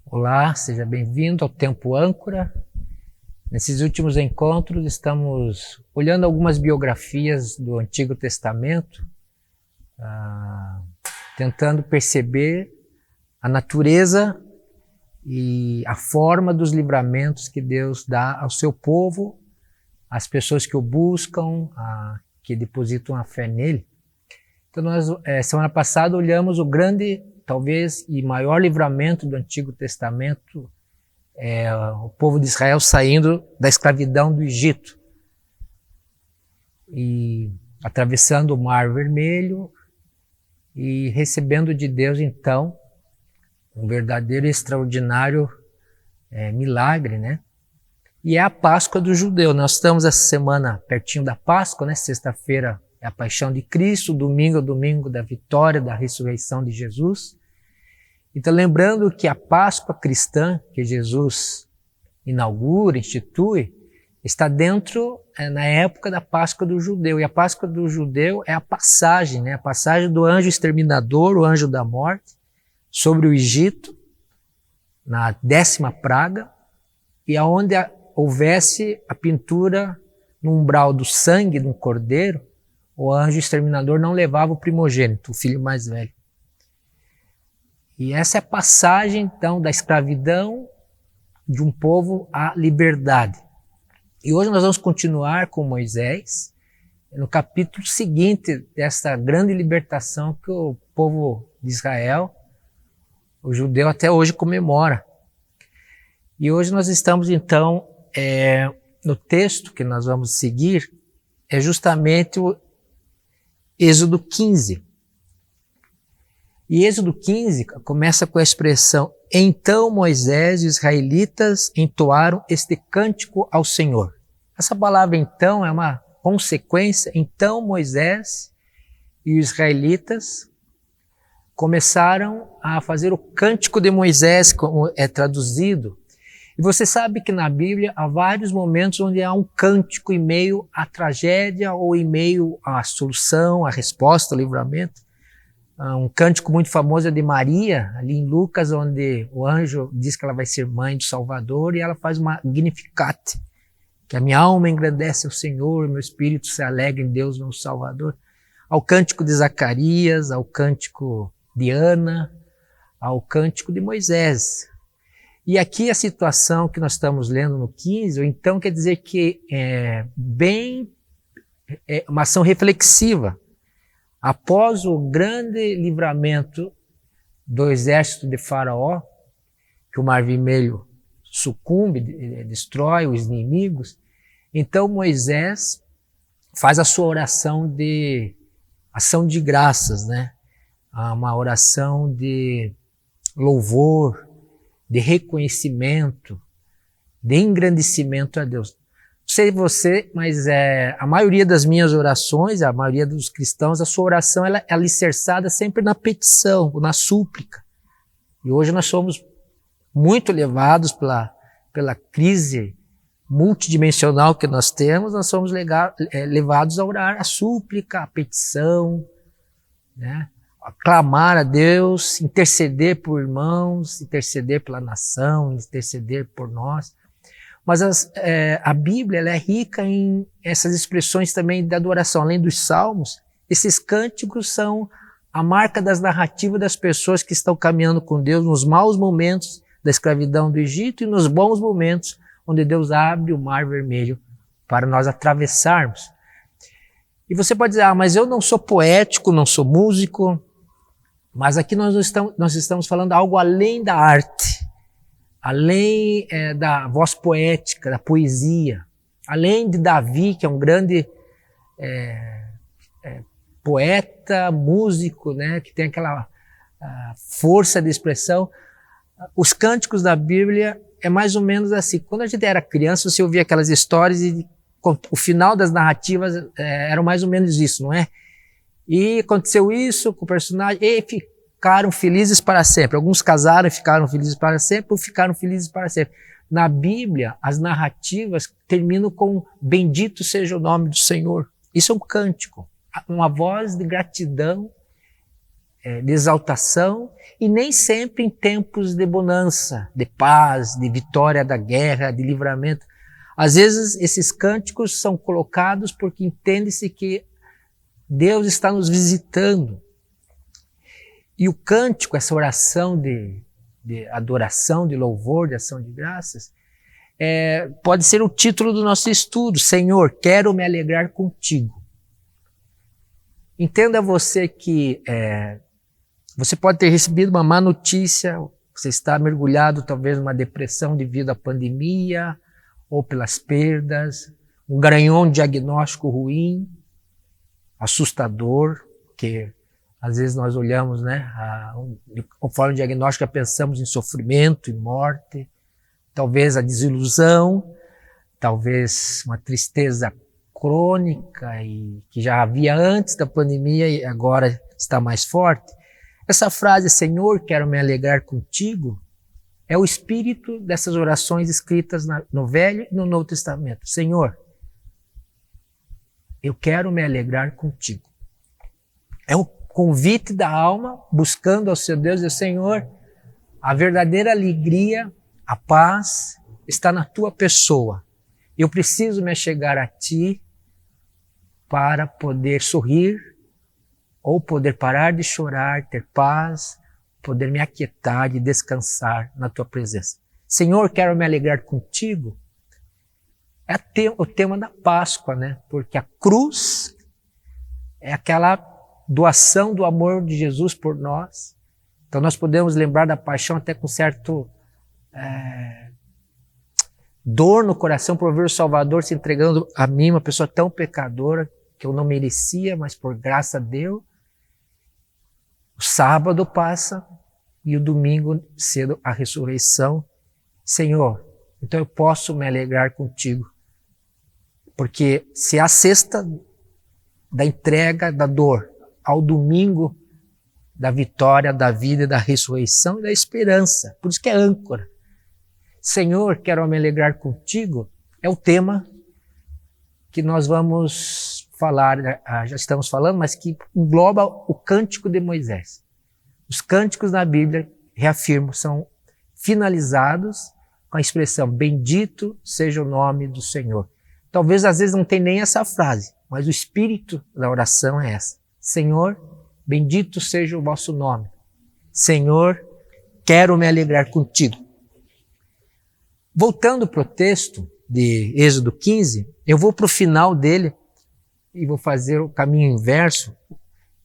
Olá, seja bem-vindo ao Tempo Âncora. Nesses últimos encontros estamos olhando algumas biografias do Antigo Testamento, tentando perceber a natureza e a forma dos livramentos que Deus dá ao seu povo, às pessoas que o buscam, que depositam a fé nele. Então nós, semana passada, olhamos o grande, talvez, e maior livramento do Antigo Testamento, o povo de Israel saindo da escravidão do Egito e atravessando o Mar Vermelho e recebendo de Deus, então, um verdadeiro e extraordinário milagre, né? E é a Páscoa do judeu. Nós estamos essa semana pertinho da Páscoa, né? Sexta-feira é a paixão de Cristo, domingo é o domingo da vitória, da ressurreição de Jesus. Então, lembrando que a Páscoa cristã, que Jesus inaugura, institui, está dentro, na época da Páscoa do judeu. E a Páscoa do judeu é a passagem, né? A passagem do anjo exterminador, o anjo da morte, sobre o Egito, na 10ª praga, e aonde houvesse a pintura no umbral do sangue de um cordeiro, o anjo exterminador não levava o primogênito, o filho mais velho. E essa é a passagem, então, da escravidão de um povo à liberdade. E hoje nós vamos continuar com Moisés, no capítulo seguinte dessa grande libertação que o povo de Israel, o judeu, até hoje comemora. E hoje nós estamos, então, no texto que nós vamos seguir, é justamente o Êxodo 15. E Êxodo 15 começa com a expressão: então Moisés e os israelitas entoaram este cântico ao Senhor. Essa palavra então é uma consequência. Então Moisés e os israelitas começaram a fazer o cântico de Moisés, como é traduzido. E você sabe que na Bíblia há vários momentos onde há um cântico em meio à tragédia ou em meio à solução, à resposta, ao livramento. Um cântico muito famoso é de Maria, ali em Lucas, onde o anjo diz que ela vai ser mãe do Salvador e ela faz uma Magnificat, que a minha alma engrandece ao Senhor, meu espírito se alegra em Deus, meu Salvador. Ao cântico de Zacarias, ao cântico de Ana, ao cântico de Moisés. E aqui a situação que nós estamos lendo no 15, então quer dizer que é uma ação reflexiva. Após o grande livramento do exército de Faraó, que o Mar Vermelho sucumbe, destrói os inimigos, então Moisés faz a sua oração de ação de graças, né? Uma oração de louvor, de reconhecimento, de engrandecimento a Deus. Não sei você, mas a maioria das minhas orações, a maioria dos cristãos, a sua oração ela é alicerçada sempre na petição, na súplica. E hoje nós somos muito levados pela crise multidimensional que nós temos, nós somos levados a orar a súplica, a petição, né? A clamar a Deus, interceder por irmãos, interceder pela nação, interceder por nós. Mas a Bíblia ela é rica em essas expressões também de adoração. Além dos salmos, esses cânticos são a marca das narrativas das pessoas que estão caminhando com Deus nos maus momentos da escravidão do Egito e nos bons momentos onde Deus abre o Mar Vermelho para nós atravessarmos. E você pode dizer, mas eu não sou poético, não sou músico, mas aqui nós estamos falando algo além da arte, além da voz poética, da poesia, além de Davi, que é um grande poeta, músico, né, que tem aquela força de expressão. Os cânticos da Bíblia é mais ou menos assim. Quando a gente era criança, você ouvia aquelas histórias o final das narrativas era mais ou menos isso, não é? E aconteceu isso com o personagem e ficaram felizes para sempre. Alguns casaram e ficaram felizes para sempre, ou ficaram felizes para sempre. Na Bíblia, as narrativas terminam com bendito seja o nome do Senhor. Isso é um cântico, uma voz de gratidão, de exaltação, e nem sempre em tempos de bonança, de paz, de vitória da guerra, de livramento. Às vezes esses cânticos são colocados porque entende-se que Deus está nos visitando. E o cântico, essa oração de adoração, de louvor, de ação de graças, pode ser o título do nosso estudo. Senhor, quero me alegrar contigo. Entenda você que você pode ter recebido uma má notícia, você está mergulhado talvez numa depressão devido à pandemia, ou pelas perdas, um garanhão diagnóstico ruim, assustador, porque às vezes nós olhamos, né, conforme o diagnóstico, pensamos em sofrimento, em morte, talvez a desilusão, talvez uma tristeza crônica e que já havia antes da pandemia e agora está mais forte. Essa frase, Senhor, quero me alegrar contigo, é o espírito dessas orações escritas no Velho e no Novo Testamento. Senhor, eu quero me alegrar contigo. É um convite da alma buscando ao seu Deus e Senhor, a verdadeira alegria, a paz está na tua pessoa. Eu preciso me achegar a ti para poder sorrir ou poder parar de chorar, ter paz, poder me aquietar e descansar na tua presença. Senhor, quero me alegrar contigo. É o tema da Páscoa, né? Porque a cruz é aquela doação do amor de Jesus por nós. Então nós podemos lembrar da paixão até com certo dor no coração por ver o Salvador se entregando a mim, uma pessoa tão pecadora que eu não merecia, mas por graça deu. O sábado passa e o domingo cedo a ressurreição. Senhor, então eu posso me alegrar contigo. Porque se a sexta da entrega da dor ao domingo da vitória, da vida e da ressurreição e da esperança, por isso que é âncora. Senhor, quero me alegrar contigo, é o tema que nós vamos falar, já estamos falando, mas que engloba o cântico de Moisés. Os cânticos na Bíblia, reafirmo, são finalizados com a expressão bendito seja o nome do Senhor. Talvez às vezes não tenha nem essa frase, mas o espírito da oração é essa. Senhor, bendito seja o vosso nome. Senhor, quero me alegrar contigo. Voltando para o texto de Êxodo 15, eu vou para o final dele e vou fazer o caminho inverso,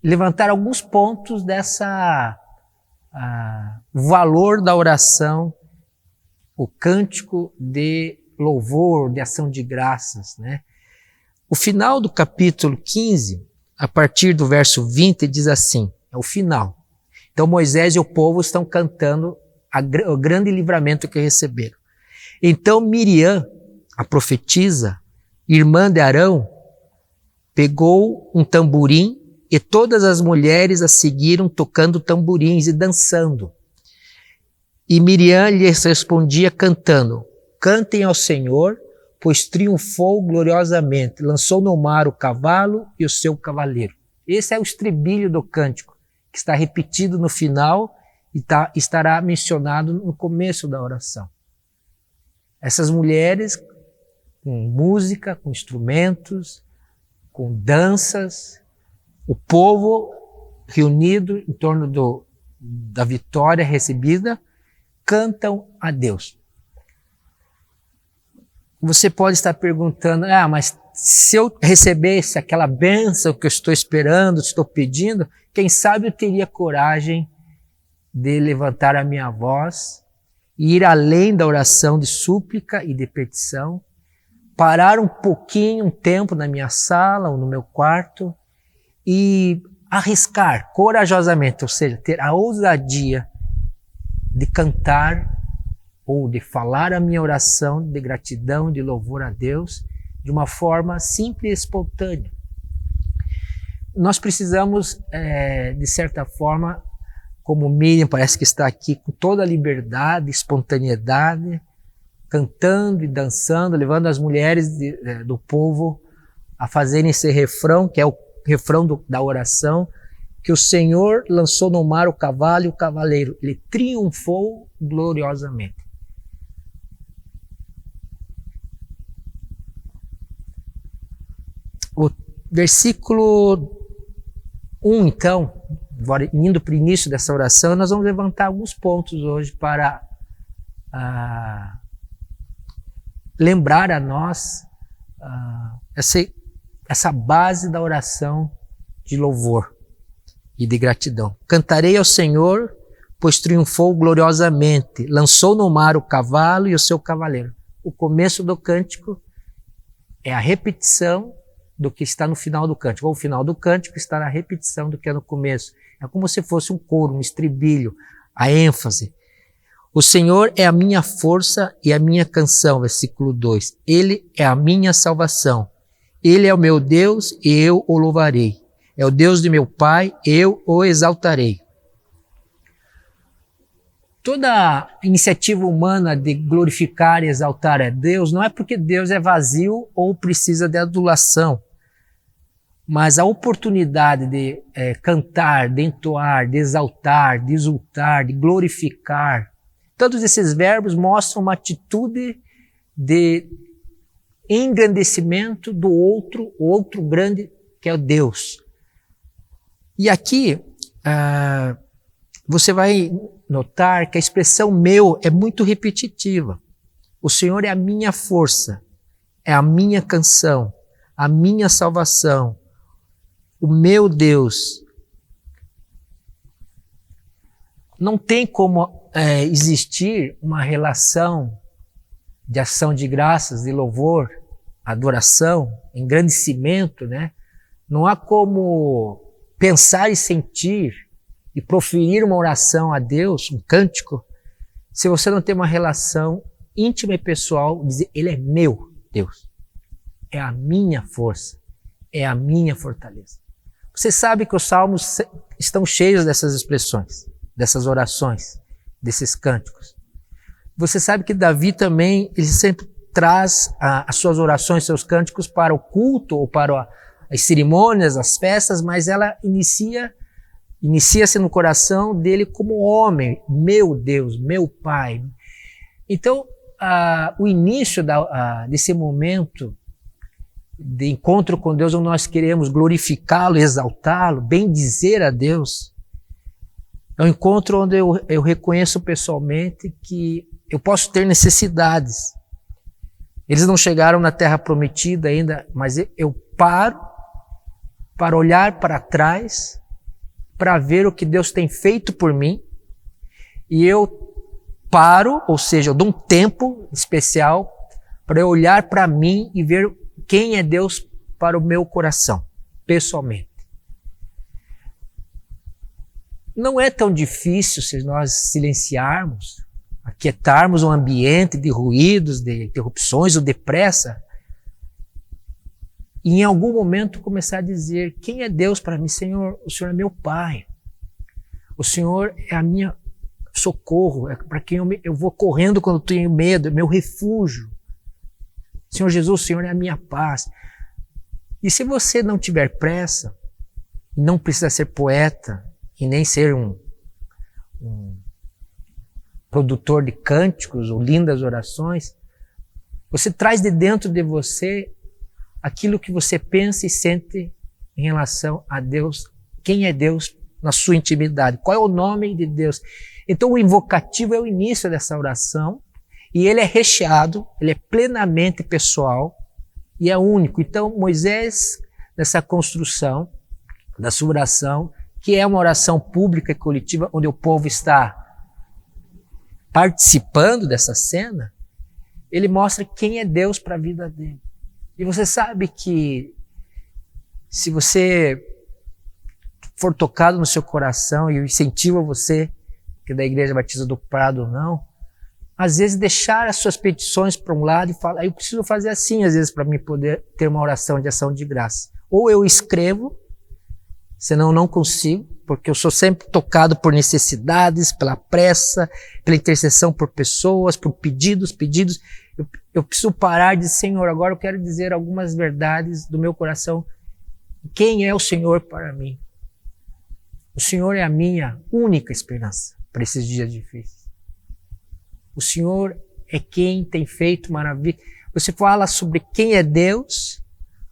levantar alguns pontos dessa valor da oração, o cântico de louvor, de ação de graças, né? O final do capítulo 15, a partir do verso 20, diz assim, é o final. Então Moisés e o povo estão cantando o grande livramento que receberam. Então Miriam, a profetisa, irmã de Arão, pegou um tamborim e todas as mulheres a seguiram tocando tamborins e dançando. E Miriam lhes respondia cantando, cantem ao Senhor, pois triunfou gloriosamente, lançou no mar o cavalo e o seu cavaleiro. Esse é o estribilho do cântico, que está repetido no final e estará mencionado no começo da oração. Essas mulheres, com música, com instrumentos, com danças, o povo reunido em torno da vitória recebida, cantam a Deus. Você pode estar perguntando, mas se eu recebesse aquela bênção que eu estou esperando, estou pedindo, quem sabe eu teria coragem de levantar a minha voz e ir além da oração de súplica e de petição, parar um pouquinho, um tempo na minha sala ou no meu quarto e arriscar corajosamente, ou seja, ter a ousadia de cantar ou de falar a minha oração de gratidão, de louvor a Deus, de uma forma simples e espontânea. Nós precisamos, de certa forma, como Miriam parece que está aqui, com toda a liberdade, espontaneidade, cantando e dançando, levando as mulheres do povo a fazerem esse refrão, que é o refrão da oração, que o Senhor lançou no mar o cavalo e o cavaleiro. Ele triunfou gloriosamente. O versículo 1, então, indo para o início dessa oração, nós vamos levantar alguns pontos hoje para lembrar a nós essa base da oração de louvor e de gratidão. Cantarei ao Senhor, pois triunfou gloriosamente, lançou no mar o cavalo e o seu cavaleiro. O começo do cântico é a repetição do que está no final do cântico. Ou o final do cântico está na repetição do que é no começo. É como se fosse um coro, um estribilho, a ênfase. O Senhor é a minha força e a minha canção, versículo 2. Ele é a minha salvação. Ele é o meu Deus e eu o louvarei. É o Deus de meu Pai, eu o exaltarei. Toda iniciativa humana de glorificar e exaltar a Deus não é porque Deus é vazio ou precisa de adulação, mas a oportunidade de cantar, de entoar, de exaltar, de exultar, de glorificar, todos esses verbos mostram uma atitude de engrandecimento do outro grande, que é o Deus. E aqui você vai notar que a expressão meu é muito repetitiva. O Senhor é a minha força, é a minha canção, a minha salvação, o meu Deus. Não tem como existir uma relação de ação de graças, de louvor, adoração, engrandecimento, né? Não há como pensar e sentir e proferir uma oração a Deus, um cântico, se você não tem uma relação íntima e pessoal, dizer, Ele é meu Deus, é a minha força, é a minha fortaleza. Você sabe que os salmos estão cheios dessas expressões, dessas orações, desses cânticos. Você sabe que Davi também, ele sempre traz as suas orações, seus cânticos para o culto ou para as cerimônias, as festas, mas ela inicia-se no coração dele como homem, meu Deus, meu Pai. Então, o início desse momento de encontro com Deus, onde nós queremos glorificá-lo, exaltá-lo, bendizer a Deus, é um encontro onde eu reconheço pessoalmente que eu posso ter necessidades. Eles não chegaram na Terra Prometida ainda, mas eu paro para olhar para trás, para ver o que Deus tem feito por mim, e eu paro, ou seja, eu dou um tempo especial para eu olhar para mim e ver quem é Deus para o meu coração, pessoalmente. Não é tão difícil se nós silenciarmos, aquietarmos um ambiente de ruídos, de interrupções ou de pressa, e em algum momento começar a dizer, quem é Deus para mim? Senhor, o Senhor é meu Pai. O Senhor é a minha socorro, é para quem eu vou correndo quando tenho medo, é meu refúgio. Senhor Jesus, o Senhor é a minha paz. E se você não tiver pressa, não precisa ser poeta e nem ser um produtor de cânticos ou lindas orações, você traz de dentro de você aquilo que você pensa e sente em relação a Deus. Quem é Deus na sua intimidade? Qual é o nome de Deus? Então o invocativo é o início dessa oração e ele é recheado, ele é plenamente pessoal e é único. Então Moisés, nessa construção da sua oração, que é uma oração pública e coletiva, onde o povo está participando dessa cena, ele mostra quem é Deus para a vida dele. E você sabe que se você for tocado no seu coração, e eu incentivo você, que é da Igreja Batista do Prado ou não, às vezes, deixar as suas petições para um lado e falar, eu preciso fazer assim, às vezes, para mim poder ter uma oração de ação de graça. Ou eu escrevo, senão eu não consigo, porque eu sou sempre tocado por necessidades, pela pressa, pela intercessão por pessoas, por pedidos. Eu preciso parar de, Senhor, agora eu quero dizer algumas verdades do meu coração. Quem é o Senhor para mim? O Senhor é a minha única esperança para esses dias difíceis. O Senhor é quem tem feito maravilha. Você fala sobre quem é Deus,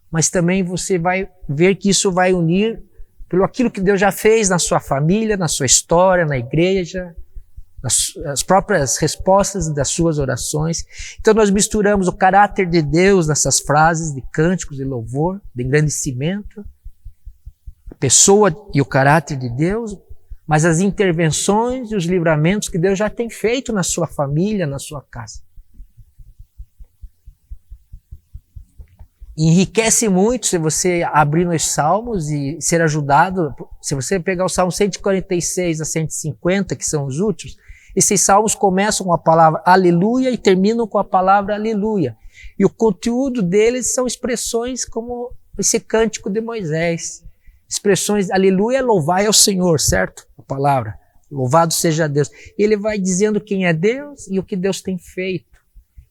mas também você vai ver que isso vai unir pelo aquilo que Deus já fez na sua família, na sua história, na igreja, as próprias respostas das suas orações. Então nós misturamos o caráter de Deus nessas frases de cânticos de louvor, de engrandecimento, a pessoa e o caráter de Deus, mas as intervenções e os livramentos que Deus já tem feito na sua família, na sua casa. Enriquece muito se você abrir nos Salmos e ser ajudado. Se você pegar o Salmo 146 a 150, que são os últimos, esses salmos começam com a palavra aleluia e terminam com a palavra aleluia. E o conteúdo deles são expressões como esse cântico de Moisés. Expressões, aleluia, louvai ao Senhor, certo? A palavra, louvado seja Deus. E ele vai dizendo quem é Deus e o que Deus tem feito.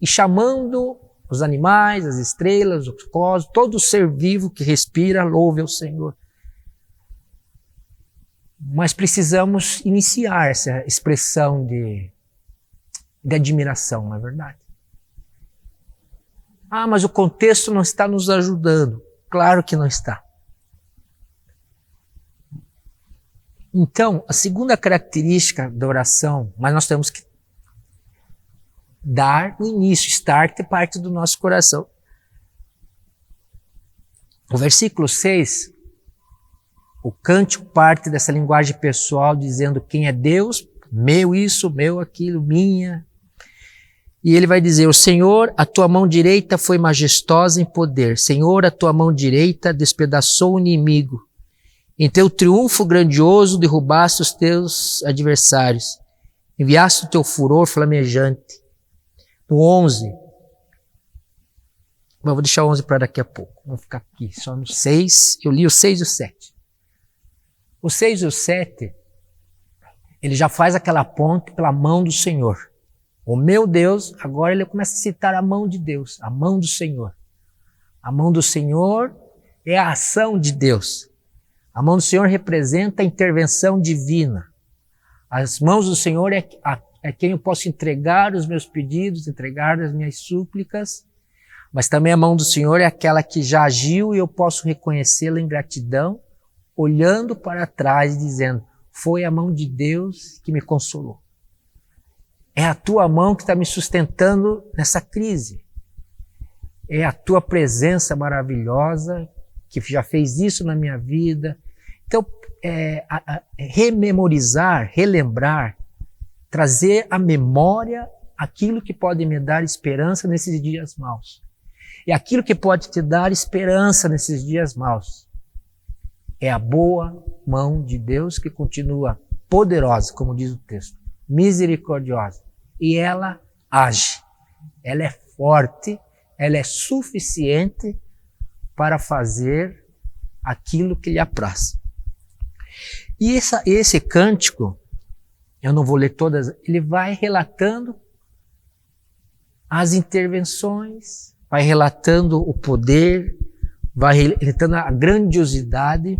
E chamando os animais, as estrelas, os cosmos, todo ser vivo que respira, louve ao Senhor. Mas precisamos iniciar essa expressão de admiração, não é verdade? Ah, mas o contexto não está nos ajudando. Claro que não está. Então, a segunda característica da oração, mas nós temos que dar o início, start parte do nosso coração. O versículo 6, o cântico parte dessa linguagem pessoal dizendo quem é Deus, meu isso, meu aquilo, minha. E ele vai dizer, o Senhor, a tua mão direita foi majestosa em poder. Senhor, a tua mão direita despedaçou o inimigo. Em teu triunfo grandioso derrubaste os teus adversários. Enviaste o teu furor flamejante. No 11, eu vou deixar o 11 para daqui a pouco, vamos ficar aqui só no 6, eu li o 6 e o 7. O 6 e o 7, ele já faz aquela ponte pela mão do Senhor. O meu Deus, agora ele começa a citar a mão de Deus, a mão do Senhor. A mão do Senhor é a ação de Deus. A mão do Senhor representa a intervenção divina. As mãos do Senhor é quem eu posso entregar os meus pedidos, entregar as minhas súplicas, mas também a mão do Senhor é aquela que já agiu e eu posso reconhecê-la em gratidão, olhando para trás e dizendo, foi a mão de Deus que me consolou. É a tua mão que está me sustentando nessa crise. É a tua presença maravilhosa que já fez isso na minha vida. Então, rememorizar, relembrar, trazer à memória aquilo que pode me dar esperança nesses dias maus. E aquilo que pode te dar esperança nesses dias maus é a boa mão de Deus que continua poderosa, como diz o texto, misericordiosa. E ela age, ela é forte, ela é suficiente para fazer aquilo que lhe apraz. E esse cântico, eu não vou ler todas, ele vai relatando as intervenções, vai relatando o poder, vai relatando a grandiosidade,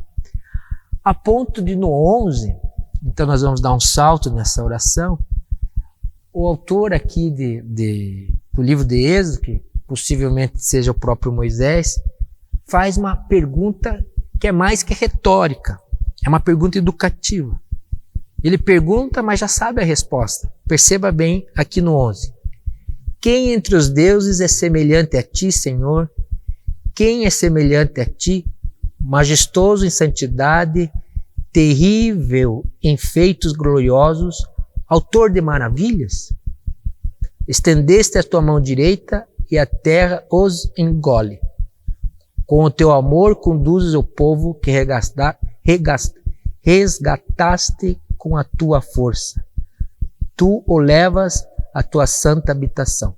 a ponto de no 11, então nós vamos dar um salto nessa oração, o autor aqui do livro de Êxodo, que possivelmente seja o próprio Moisés, faz uma pergunta que é mais que retórica, é uma pergunta educativa. Ele pergunta, mas já sabe a resposta. Perceba bem aqui no 11. Quem entre os deuses é semelhante a ti, Senhor? Quem é semelhante a ti? Majestoso em santidade, terrível em feitos gloriosos, autor de maravilhas? Estendeste a tua mão direita e a terra os engole. Com o teu amor conduzes o povo que resgataste com a tua força. Tu o levas a tua santa habitação.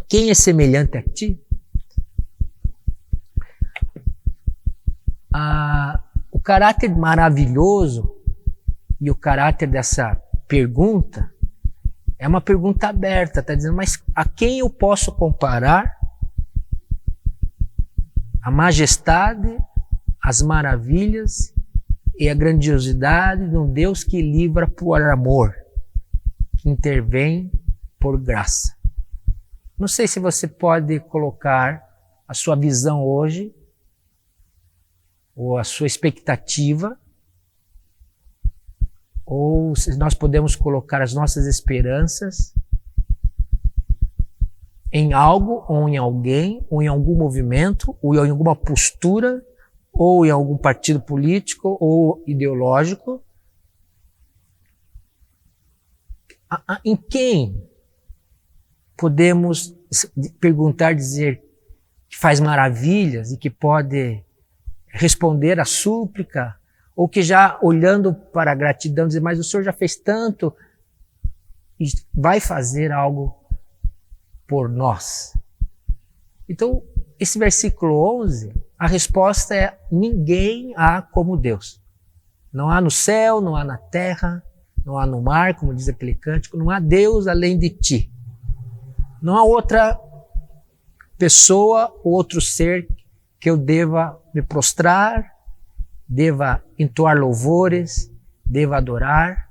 Quem é semelhante a ti? O caráter maravilhoso e o caráter dessa pergunta é uma pergunta aberta, está dizendo, mas a quem eu posso comparar a majestade, as maravilhas e a grandiosidade de um Deus que livra por amor, que intervém por graça? Não sei se você pode colocar a sua visão hoje, ou a sua expectativa, ou se nós podemos colocar as nossas esperanças em algo, ou em alguém, ou em algum movimento, ou em alguma postura, ou em algum partido político ou ideológico. Em quem podemos perguntar, dizer que faz maravilhas e que pode responder à súplica, ou que já olhando para a gratidão dizer, mas o Senhor já fez tanto e vai fazer algo por nós. Então, esse versículo 11, a resposta é: ninguém há como Deus. Não há no céu, não há na terra, não há no mar, como diz aquele cântico, não há Deus além de ti. Não há outra pessoa ou outro ser que eu deva me prostrar, deva entoar louvores, deva adorar,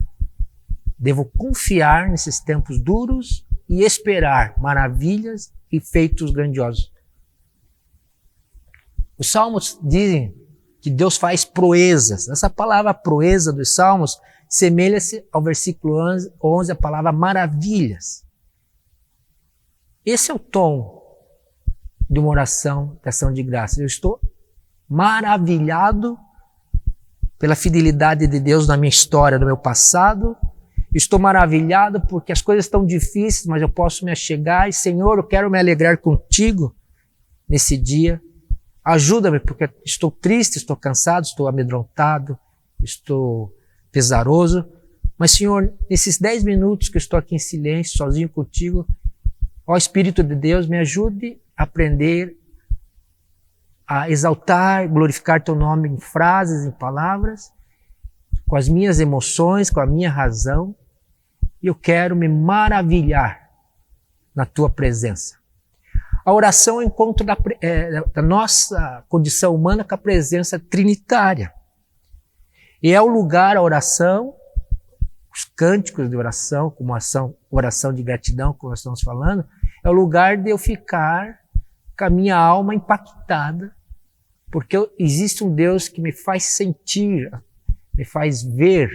devo confiar nesses tempos duros e esperar maravilhas e feitos grandiosos. Os salmos dizem que Deus faz proezas. Essa palavra proeza dos salmos semelha-se ao versículo 11, a palavra maravilhas. Esse é o tom de uma oração de ação de graça. Eu estou maravilhado pela fidelidade de Deus na minha história, no meu passado. Estou maravilhado porque as coisas estão difíceis, mas eu posso me achegar e, Senhor, eu quero me alegrar contigo nesse dia. Ajuda-me porque estou triste, estou cansado, estou amedrontado, estou pesaroso. Mas, Senhor, nesses 10 minutos que eu estou aqui em silêncio, sozinho contigo, ó Espírito de Deus, me ajude a aprender a exaltar, glorificar teu nome em frases, em palavras, com as minhas emoções, com a minha razão. E eu quero me maravilhar na tua presença. A oração é o encontro da nossa condição humana com a presença trinitária. E é o lugar, a oração, os cânticos de oração, como oração de gratidão, como nós estamos falando, é o lugar de eu ficar com a minha alma impactada, porque existe um Deus que me faz sentir, me faz ver.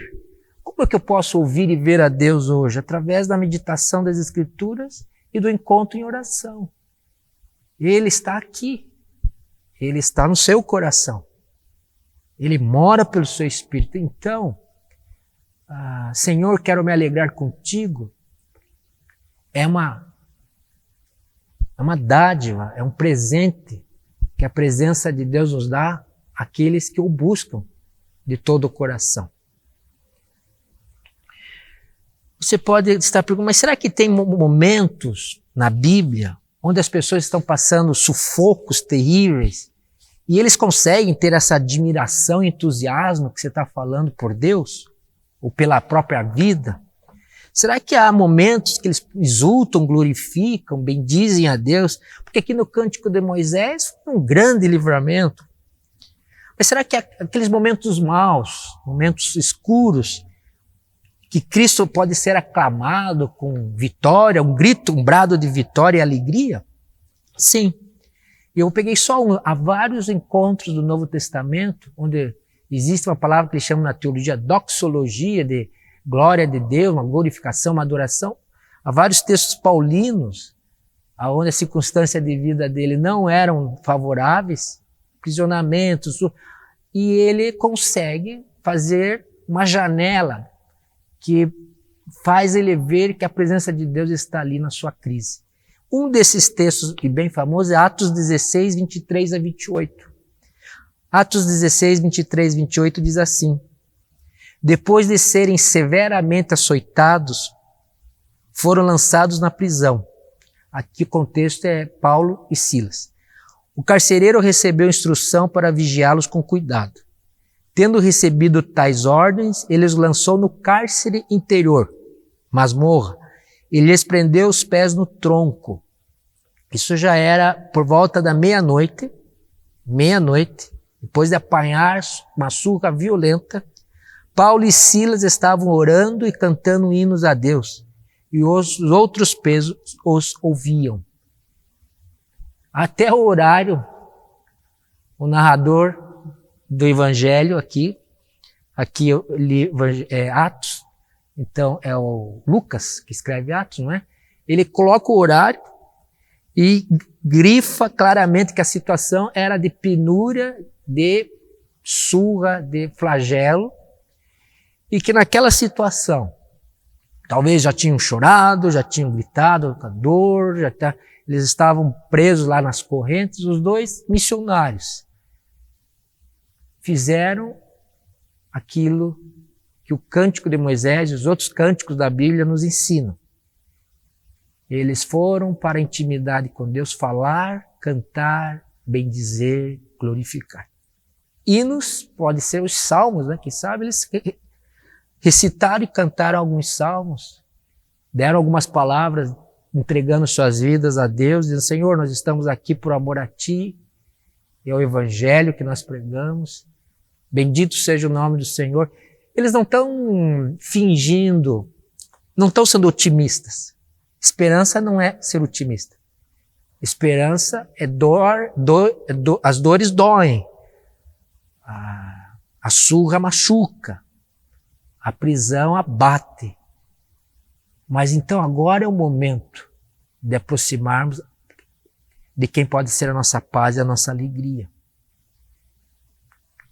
Como é que eu posso ouvir e ver a Deus hoje? Através da meditação das Escrituras e do encontro em oração. Ele está aqui. Ele está no seu coração. Ele mora pelo seu Espírito. Então, Senhor, quero me alegrar contigo. É uma dádiva, é um presente que a presença de Deus nos dá àqueles que o buscam de todo o coração. Você pode estar perguntando, mas será que tem momentos na Bíblia onde as pessoas estão passando sufocos terríveis e eles conseguem ter essa admiração e entusiasmo que você está falando por Deus ou pela própria vida? Será que há momentos que eles exultam, glorificam, bendizem a Deus? Porque aqui no Cântico de Moisés foi um grande livramento. Mas será que aqueles momentos maus, momentos escuros, que Cristo pode ser aclamado com vitória, um grito, um brado de vitória e alegria? Sim. Eu peguei há vários encontros do Novo Testamento, onde existe uma palavra que eles chamam na teologia doxologia, de glória de Deus, uma glorificação, uma adoração. Há vários textos paulinos, onde a circunstância de vida dele não eram favoráveis, aprisionamentos, e ele consegue fazer uma janela que faz ele ver que a presença de Deus está ali na sua crise. Um desses textos, e bem famoso, é Atos 16, 23 a 28. Atos 16, 23 a 28 diz assim: depois de serem severamente açoitados, foram lançados na prisão. Aqui o contexto é Paulo e Silas. O carcereiro recebeu instrução para vigiá-los com cuidado. Tendo recebido tais ordens, ele os lançou no cárcere interior, masmorra, e lhes prendeu os pés no tronco. Isso já era por volta da meia-noite, depois de apanhar uma surra violenta. Paulo e Silas estavam orando e cantando hinos a Deus, e os outros presos os ouviam. Até o horário, o narrador do Evangelho aqui eu li Atos, então é o Lucas que escreve Atos, não é? Ele coloca o horário e grifa claramente que a situação era de penúria, de surra, de flagelo, e que naquela situação, talvez já tinham chorado, já tinham gritado com a dor, eles estavam presos lá nas correntes. Os dois missionários fizeram aquilo que o Cântico de Moisés e os outros cânticos da Bíblia nos ensinam. Eles foram para a intimidade com Deus falar, cantar, bendizer, glorificar. Hinos, pode ser os salmos, né? Quem sabe eles recitaram e cantaram alguns salmos, deram algumas palavras, entregando suas vidas a Deus, dizendo: Senhor, nós estamos aqui por amor a Ti, é o Evangelho que nós pregamos, bendito seja o nome do Senhor. Eles não estão fingindo, não estão sendo otimistas. Esperança não é ser otimista. Esperança é as dores doem, a surra machuca, a prisão abate. Mas então agora é o momento de aproximarmos de quem pode ser a nossa paz e a nossa alegria.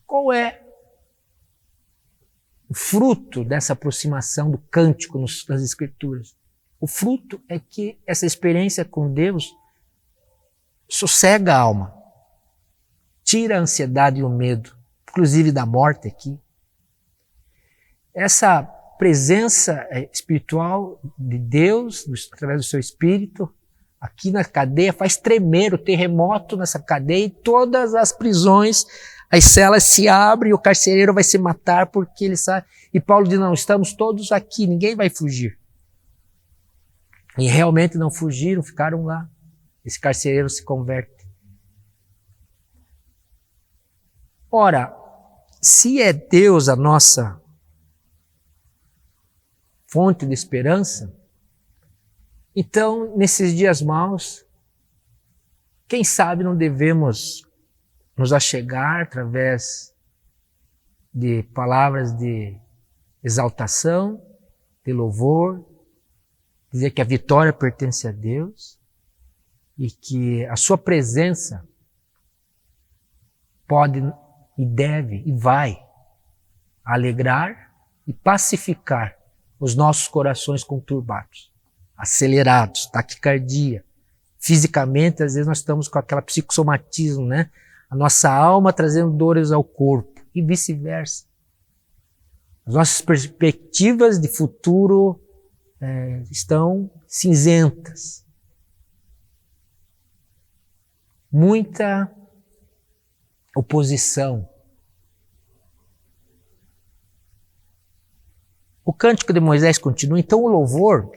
Qual é o fruto dessa aproximação do cântico nas Escrituras? O fruto é que essa experiência com Deus sossega a alma, tira a ansiedade e o medo, inclusive da morte aqui. Essa presença espiritual de Deus, através do seu Espírito, aqui na cadeia, faz tremer o terremoto nessa cadeia e todas as prisões, as celas se abrem e o carcereiro vai se matar porque ele sabe. E Paulo diz: não, estamos todos aqui, ninguém vai fugir. E realmente não fugiram, ficaram lá. Esse carcereiro se converte. Ora, se é Deus a nossa fonte de esperança, então, nesses dias maus, quem sabe não devemos nos achegar através de palavras de exaltação, de louvor, dizer que a vitória pertence a Deus e que a sua presença pode e deve e vai alegrar e pacificar os nossos corações conturbados, acelerados, taquicardia. Fisicamente, às vezes nós estamos com aquela psicossomatismo, né? A nossa alma trazendo dores ao corpo e vice-versa. As nossas perspectivas de futuro estão cinzentas. Muita oposição. O cântico de Moisés continua, então o louvor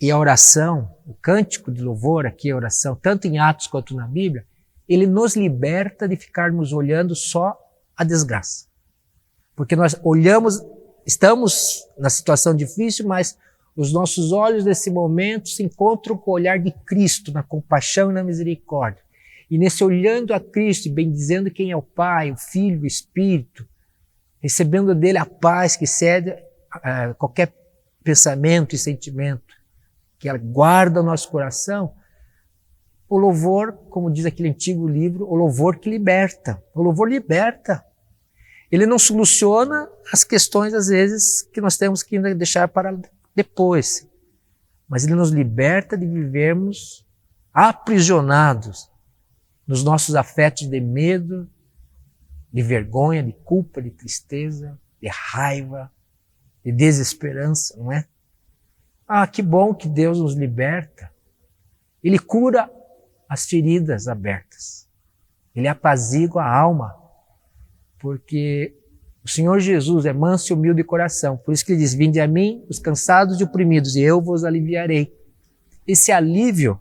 e a oração, o cântico de louvor aqui, a oração, tanto em Atos quanto na Bíblia, ele nos liberta de ficarmos olhando só a desgraça. Porque nós olhamos, estamos na situação difícil, mas os nossos olhos nesse momento se encontram com o olhar de Cristo, na compaixão e na misericórdia. E nesse olhando a Cristo e bendizendo quem é o Pai, o Filho, o Espírito, recebendo dele a paz que excede qualquer pensamento e sentimento, que ela guarda o nosso coração, o louvor, como diz aquele antigo livro, o louvor que liberta. O louvor liberta. Ele não soluciona as questões, às vezes, que nós temos que ainda deixar para depois. Mas ele nos liberta de vivermos aprisionados nos nossos afetos de medo, de vergonha, de culpa, de tristeza, de raiva, de desesperança, não é? Ah, que bom que Deus nos liberta. Ele cura as feridas abertas. Ele apazigua a alma, porque o Senhor Jesus é manso e humilde de coração. Por isso que ele diz, vinde a mim, os cansados e oprimidos, e eu vos aliviarei. Esse alívio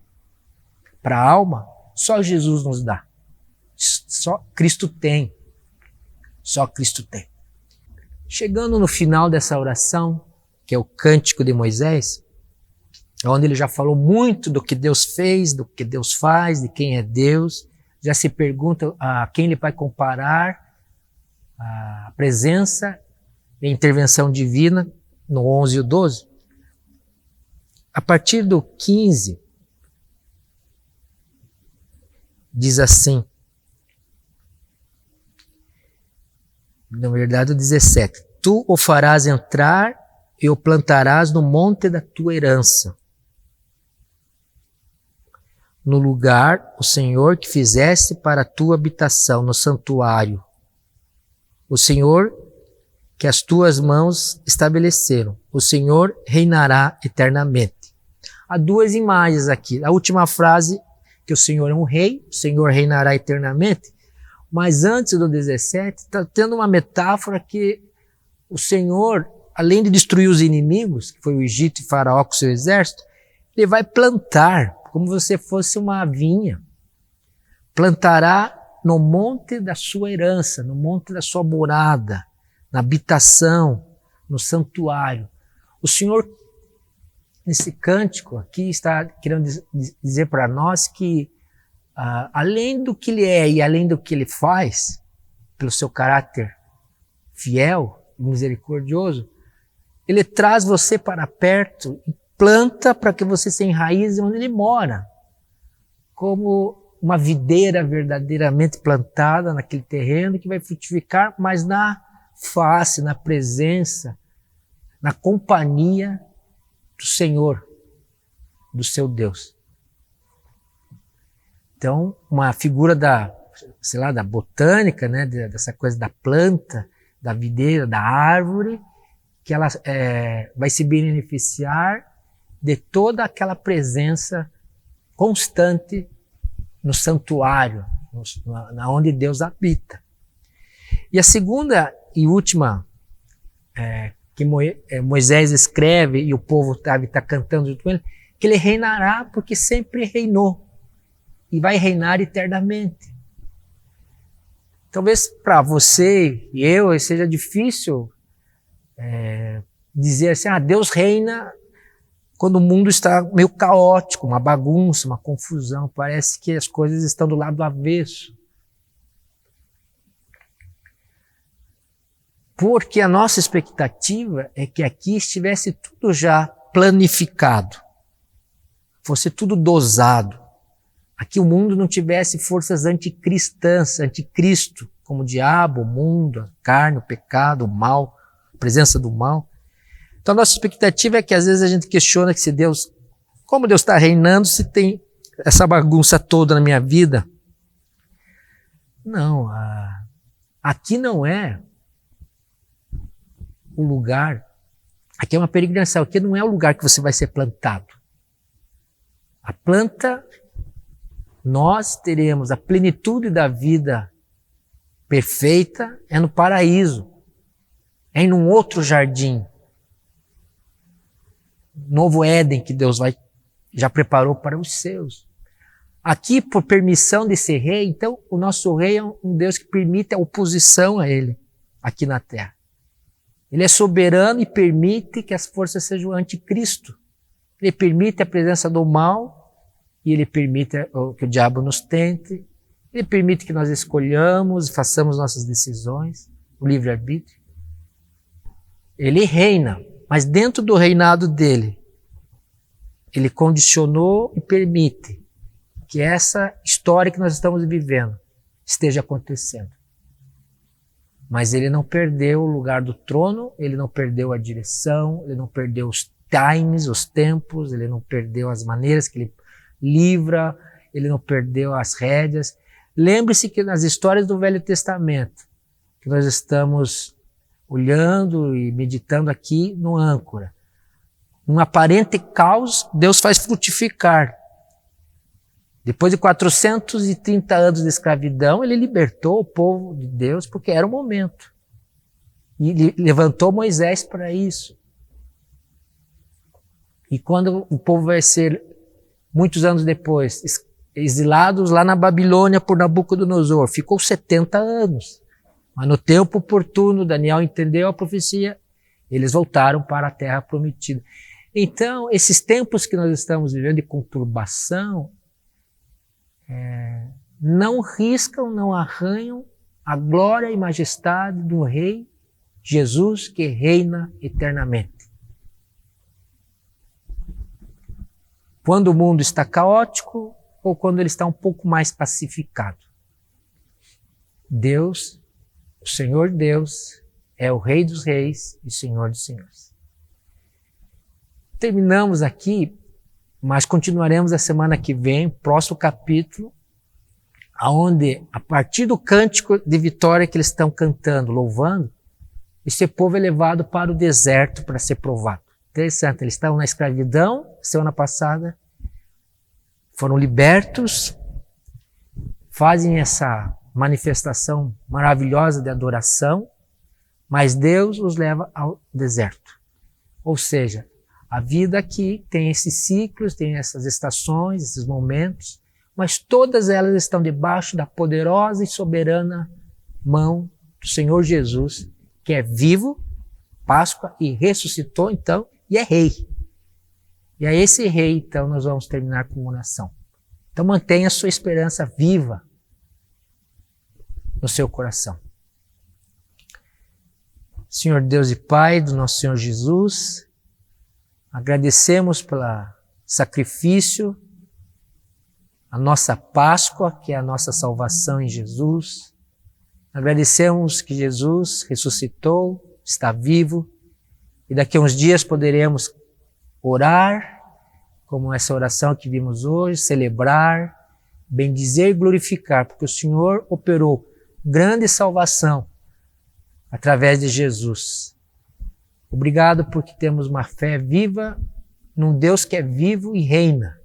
para a alma, só Jesus nos dá. Só Cristo tem. Só Cristo tem. Chegando no final dessa oração, que é o Cântico de Moisés, onde ele já falou muito do que Deus fez, do que Deus faz, de quem é Deus, já se pergunta a quem ele vai comparar a presença e a intervenção divina no 11 e o 12. A partir do 15, diz assim, na verdade o 17, tu o farás entrar e o plantarás no monte da tua herança, no lugar, o Senhor, que fizeste para a tua habitação, no santuário. O Senhor, que as tuas mãos estabeleceram. O Senhor reinará eternamente. Há duas imagens aqui. A última frase, que o Senhor é um rei, o Senhor reinará eternamente. Mas antes do 17, está tendo uma metáfora que o Senhor, além de destruir os inimigos, que foi o Egito e Faraó com seu exército, ele vai plantar, como se fosse uma vinha. Plantará no monte da sua herança, no monte da sua morada, na habitação, no santuário. O Senhor, nesse cântico aqui, está querendo dizer para nós que, além do que Ele é e além do que Ele faz, pelo seu caráter fiel e misericordioso, Ele traz você para perto e planta para que você se enraize onde Ele mora, como uma videira verdadeiramente plantada naquele terreno que vai frutificar, mas na face, na presença, na companhia do Senhor, do seu Deus. Então, uma figura da botânica, né, dessa coisa da planta, da videira, da árvore, que ela vai se beneficiar de toda aquela presença constante no santuário, na onde Deus habita. E a segunda e última que Moisés escreve e o povo está cantando junto com ele, que ele reinará porque sempre reinou e vai reinar eternamente. Talvez para você e eu seja difícil dizer assim, Deus reina quando o mundo está meio caótico, uma bagunça, uma confusão, parece que as coisas estão do lado avesso. Porque a nossa expectativa é que aqui estivesse tudo já planificado, fosse tudo dosado. Aqui o mundo não tivesse forças anticristãs, anticristo, como o diabo, o mundo, a carne, o pecado, o mal, a presença do mal. Então a nossa expectativa é que às vezes a gente questiona que se Deus, como Deus está reinando, se tem essa bagunça toda na minha vida. Não, aqui não é o lugar, aqui é uma peregrinação, aqui não é o lugar que você vai ser plantado. A planta, nós teremos a plenitude da vida perfeita, é no paraíso, é em um outro jardim, novo Éden que Deus já preparou para os seus. Aqui, por permissão de ser rei, então o nosso rei é um Deus que permite a oposição a ele, aqui na terra. Ele é soberano e permite que as forças sejam anticristo. Ele permite a presença do mal e ele permite que o diabo nos tente. Ele permite que nós escolhamos e façamos nossas decisões, o livre-arbítrio. Ele reina, mas dentro do reinado dele, ele condicionou e permite que essa história que nós estamos vivendo esteja acontecendo. Mas ele não perdeu o lugar do trono, ele não perdeu a direção, ele não perdeu os times, os tempos, ele não perdeu as maneiras que ele livra, ele não perdeu as rédeas. Lembre-se que nas histórias do Velho Testamento, que nós estamos olhando e meditando aqui no âncora, num aparente caos, Deus faz frutificar. Depois de 430 anos de escravidão, ele libertou o povo de Deus porque era o momento. E levantou Moisés para isso. E quando o povo vai ser, muitos anos depois, exilados lá na Babilônia por Nabucodonosor, ficou 70 anos. Mas no tempo oportuno, Daniel entendeu a profecia, eles voltaram para a terra prometida. Então, esses tempos que nós estamos vivendo de conturbação, não riscam, não arranham a glória e majestade do Rei Jesus que reina eternamente. Quando o mundo está caótico ou quando ele está um pouco mais pacificado. Deus, o Senhor Deus, é o Rei dos Reis e Senhor dos Senhores. Terminamos aqui, mas continuaremos a semana que vem, próximo capítulo, onde, a partir do cântico de vitória que eles estão cantando, louvando, esse povo é levado para o deserto para ser provado. Interessante, eles estavam na escravidão, semana passada, foram libertos, fazem essa manifestação maravilhosa de adoração, mas Deus os leva ao deserto. Ou seja, a vida aqui tem esses ciclos, tem essas estações, esses momentos, mas todas elas estão debaixo da poderosa e soberana mão do Senhor Jesus, que é vivo, Páscoa, e ressuscitou então, e é rei. E a esse rei, então, nós vamos terminar com uma oração. Então mantenha a sua esperança viva no seu coração. Senhor Deus e Pai do nosso Senhor Jesus, agradecemos pelo sacrifício, a nossa Páscoa, que é a nossa salvação em Jesus. Agradecemos que Jesus ressuscitou, está vivo, e daqui a uns dias poderemos orar, como essa oração que vimos hoje, celebrar, bendizer e glorificar, porque o Senhor operou grande salvação através de Jesus. Obrigado porque temos uma fé viva num Deus que é vivo e reina.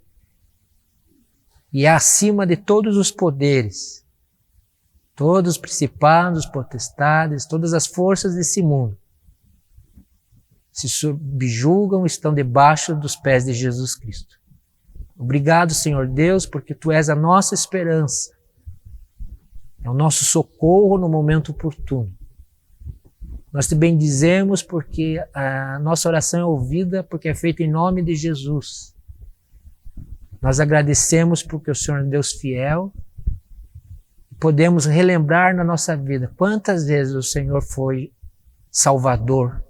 E é acima de todos os poderes, todos os principados, potestades, todas as forças desse mundo se subjugam, estão debaixo dos pés de Jesus Cristo. Obrigado, Senhor Deus, porque Tu és a nossa esperança, é o nosso socorro no momento oportuno. Nós Te bendizemos porque a nossa oração é ouvida, porque é feita em nome de Jesus. Nós agradecemos porque o Senhor é Deus fiel, e podemos relembrar na nossa vida quantas vezes o Senhor foi Salvador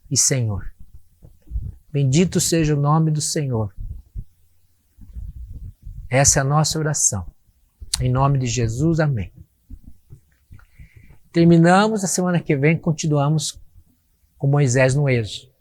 e Senhor. Bendito seja o nome do Senhor. Essa é a nossa oração. Em nome de Jesus, amém. Terminamos, a semana que vem continuamos com Moisés no Êxodo.